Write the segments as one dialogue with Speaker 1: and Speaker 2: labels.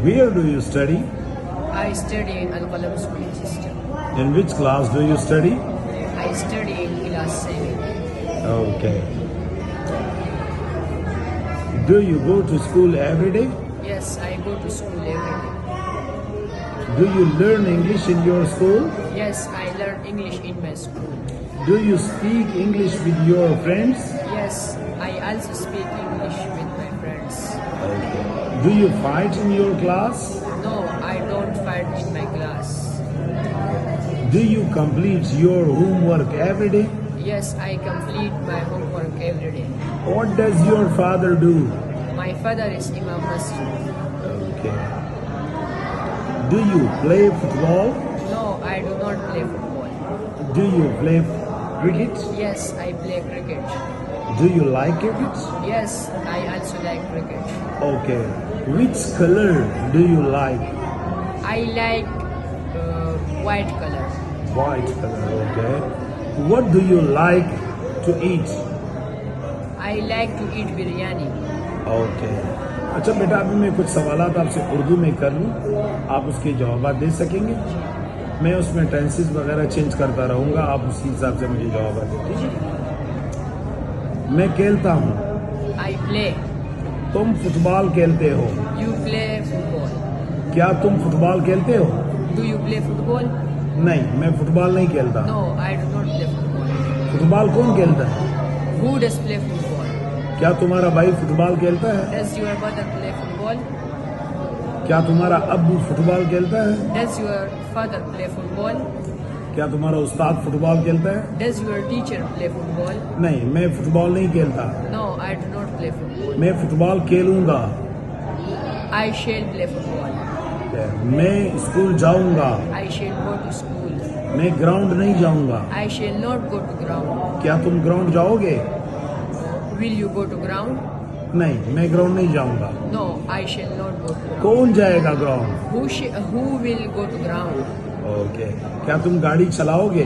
Speaker 1: Where do you study?
Speaker 2: I study in Al-Qalam school system.
Speaker 1: In which class do you study?
Speaker 2: I study in class 7.
Speaker 1: Okay. Do you go to school every day?
Speaker 2: Yes, I go to school every day.
Speaker 1: Do you learn English in your school?
Speaker 2: Yes, I learn English in my school.
Speaker 1: Do you speak English with your friends?
Speaker 2: Yes, I also speak English with my friends.
Speaker 1: Do you fight in your class?
Speaker 2: No, I don't fight in my class.
Speaker 1: Do you complete your homework every day?
Speaker 2: Yes, I complete my homework every day.
Speaker 1: What does your father do?
Speaker 2: My father is Imam Masjid.
Speaker 1: Okay. Do you play football?
Speaker 2: No, I do not play football.
Speaker 1: Do you play cricket?
Speaker 2: Yes, I play cricket.
Speaker 1: Do you like cricket?
Speaker 2: Yes, I also like cricket.
Speaker 1: Okay. Which color do you like?
Speaker 2: I like white color.
Speaker 1: White color, okay. What do you like to eat?
Speaker 2: I like to eat biryani.
Speaker 1: Okay. अच्छा बेटा, अभी मैं कुछ सवालात आपसे उर्दू में कर लूँ, आप उसके जवाब दे सकेंगे? मैं उसमें टेंसेस वगैरह चेंज करता रहूँगा, आप उसी हिसाब से मुझे जवाब दें, ठीक है? मैं खेलता हूँ।
Speaker 2: I play.
Speaker 1: तुम फुटबॉल खेलते हो।
Speaker 2: You play football.
Speaker 1: क्या तुम फुटबॉल खेलते हो?
Speaker 2: Do you play football?
Speaker 1: नहीं, मैं फुटबॉल नहीं खेलता।
Speaker 2: No, I do not play football.
Speaker 1: Football कौन खेलता है?
Speaker 2: Who does play football?
Speaker 1: क्या तुम्हारा भाई फुटबॉल खेलता है?
Speaker 2: Does your brother play football?
Speaker 1: क्या तुम्हारा अब्बू फुटबॉल खेलता है?
Speaker 2: Does your father play football?
Speaker 1: क्या तुम्हारा उस्ताद फुटबॉल खेलता है?
Speaker 2: Does your teacher play football?
Speaker 1: नहीं, मैं फुटबॉल नहीं खेलता।
Speaker 2: No, I do not play football.
Speaker 1: मैं फुटबॉल खेलूंगा।
Speaker 2: I shall play football.
Speaker 1: मैं स्कूल जाऊंगा।
Speaker 2: I shall go to school.
Speaker 1: मैं ग्राउंड नहीं जाऊंगा।
Speaker 2: I shall not go to ground.
Speaker 1: क्या तुम ग्राउंड जाओगे?
Speaker 2: Will you go to ground?
Speaker 1: नहीं, मैं ग्राउंड नहीं जाऊंगा।
Speaker 2: No, I shall not go to ground.
Speaker 1: कौन जाएगा ground?
Speaker 2: Who will go to ground?
Speaker 1: Okay. क्या तुम गाड़ी चलाओगे?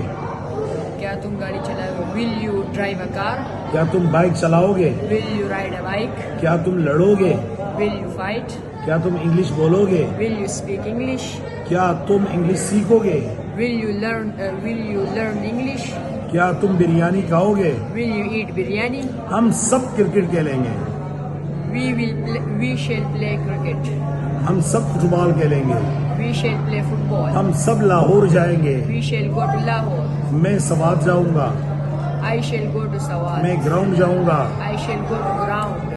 Speaker 2: क्या तुम गाड़ी चलाओगे? Will you drive a car?
Speaker 1: क्या तुम बाइक चलाओगे?
Speaker 2: Will you ride a bike?
Speaker 1: क्या तुम लड़ोगे?
Speaker 2: Will you fight?
Speaker 1: क्या तुम इंग्लिश बोलोगे?
Speaker 2: Will you speak English?
Speaker 1: क्या तुम इंग्लिश सीखोगे?
Speaker 2: Will you learn English?
Speaker 1: क्या तुम बिरयानी खाओगे?
Speaker 2: Will you eat biryani?
Speaker 1: हम सब क्रिकेट खेलेंगे।
Speaker 2: We shall play cricket.
Speaker 1: हम सब फुटबॉल खेलेंगे।
Speaker 2: We shall play football.
Speaker 1: हम सब लाहौर जाएंगे।
Speaker 2: We shall go to Lahore.
Speaker 1: मैं सवात जाऊंगा।
Speaker 2: I shall go to Sawat.
Speaker 1: मैं ग्राउंड जाऊंगा।
Speaker 2: I shall go to ground.